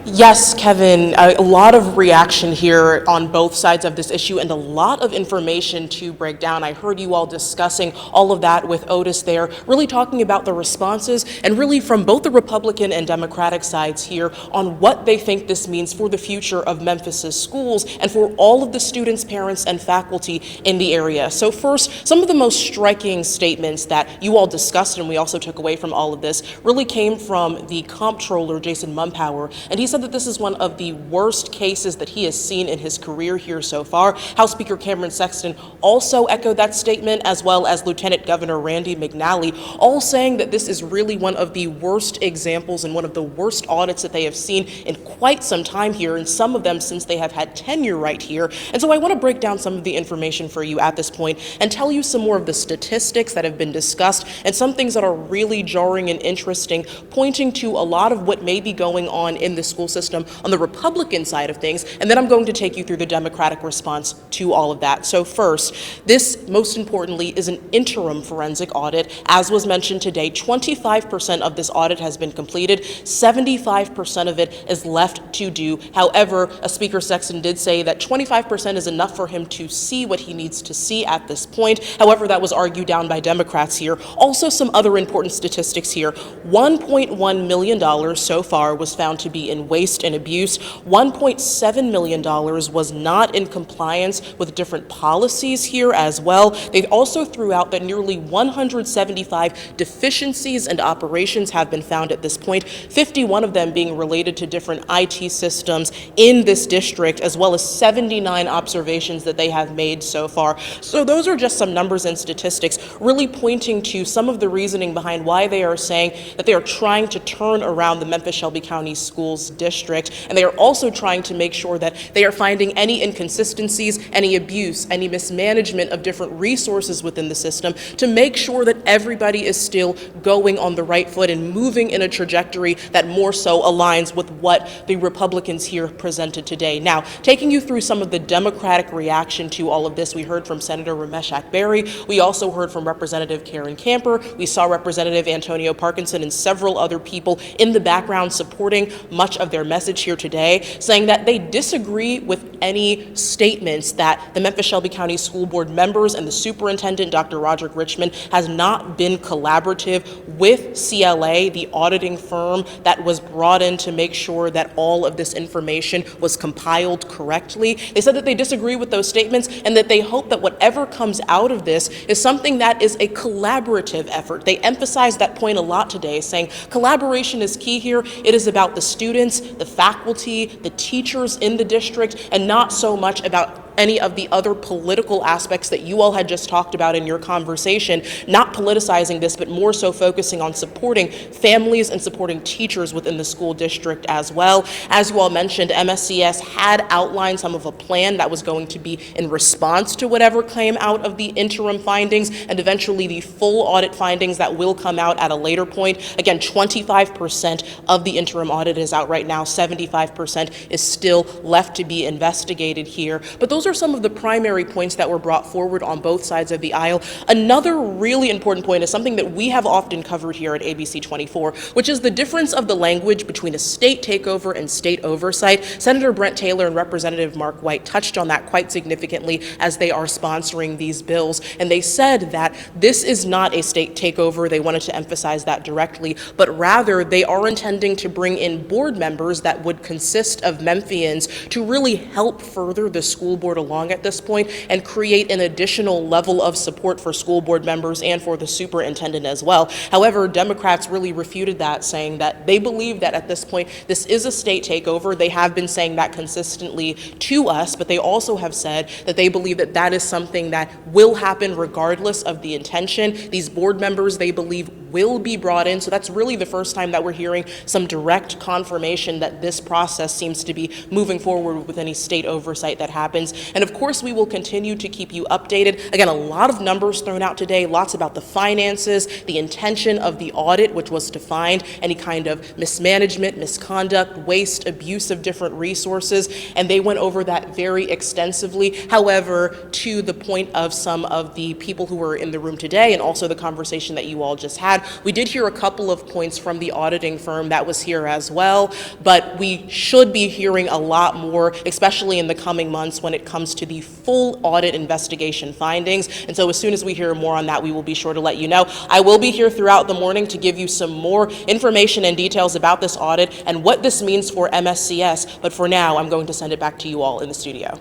Yes, Kevin, a lot of reaction here on both sides of this issue and a lot of information to break down. I heard you all discussing all of that with Otis there, really talking about the responses and really from both the Republican and Democratic sides here on what they think this means for the future of Memphis's schools and for all of the students, parents, and faculty in the area. So first, some of the most striking statements that you all discussed and we also took away from all of this really came from the comptroller, Jason Mumpower, and he said that this is one of the worst cases that he has seen in his career here so far. House Speaker Cameron Sexton also echoed that statement, as well as Lieutenant Governor Randy McNally, all saying that this is really one of the worst examples and one of the worst audits that they have seen in quite some time here, and some of them since they have had tenure right here. And so I want to break down some of the information for you at this point and tell you some more of the statistics that have been discussed and some things that are really jarring and interesting, pointing to a lot of what may be going on in the school system on the Republican side of things, and then I'm going to take you through the Democratic response to all of that. So first, this, most importantly, is an interim forensic audit. As was mentioned today, 25% of this audit has been completed, 75% of it is left to do. However, Speaker Sexton did say that 25% is enough for him to see what he needs to see at this point. However, that was argued down by Democrats here. Also, some other important statistics here. $1.1 million so far was found to be in waste and abuse. $1.7 million was not in compliance with different policies here as well. They also threw out that nearly 175 deficiencies and operations have been found at this point, 51 of them being related to different IT systems in this district, as well as 79 observations that they have made so far. So those are just some numbers and statistics really pointing to some of the reasoning behind why they are saying that they are trying to turn around the Memphis-Shelby County Schools district, and they are also trying to make sure that they are finding any inconsistencies, any abuse, any mismanagement of different resources within the system to make sure that everybody is still going on the right foot and moving in a trajectory that more so aligns with what the Republicans here presented today. Now, taking you through some of the Democratic reaction to all of this, we heard from Senator Ramesh Akbari. We also heard from Representative Karen Camper. We saw Representative Antonio Parkinson and several other people in the background supporting much of their message here today, saying that they disagree with any statements that the Memphis-Shelby County School Board members and the superintendent, Dr. Roderick Richmond, has not been collaborative with CLA, the auditing firm that was brought in to make sure that all of this information was compiled correctly. They said that they disagree with those statements and that they hope that whatever comes out of this is something that is a collaborative effort. They emphasized that point a lot today, saying collaboration is key here. It is about the students, the faculty, the teachers in the district, and not so much about any of the other political aspects that you all had just talked about in your conversation, not politicizing this, but more so focusing on supporting families and supporting teachers within the school district as well. As you all mentioned, MSCS had outlined some of a plan that was going to be in response to whatever came out of the interim findings and eventually the full audit findings that will come out at a later point. Again, 25% of the interim audit is out right now, 75% is still left to be investigated here. But those are some of the primary points that were brought forward on both sides of the aisle. Another really important point is something that we have often covered here at ABC 24, which is the difference of the language between a state takeover and state oversight. Senator Brent Taylor and Representative Mark White touched on that quite significantly as they are sponsoring these bills, and they said that this is not a state takeover. They wanted to emphasize that directly, but rather they are intending to bring in board members that would consist of Memphians to really help further the school board along at this point and create an additional level of support for school board members and for the superintendent as well. However, Democrats really refuted that, saying that they believe that at this point this is a state takeover. They have been saying that consistently to us, but they also have said that they believe that that is something that will happen regardless of the intention. These board members, they believe, will be brought in. So that's really the first time that we're hearing some direct confirmation that this process seems to be moving forward with any state oversight that happens. And of course, we will continue to keep you updated. Again, a lot of numbers thrown out today, lots about the finances, the intention of the audit, which was to find any kind of mismanagement, misconduct, waste, abuse of different resources. And they went over that very extensively. However, to the point of some of the people who were in the room today and also the conversation that you all just had, We did hear a couple of points from the auditing firm that was here as well, but we should be hearing a lot more, especially in the coming months when it comes to the full audit investigation findings. And so as soon as we hear more on that, we will be sure to let you know. I will be here throughout the morning to give you some more information and details about this audit and what this means for MSCS, but for now, I'm going to send it back to you all in the studio.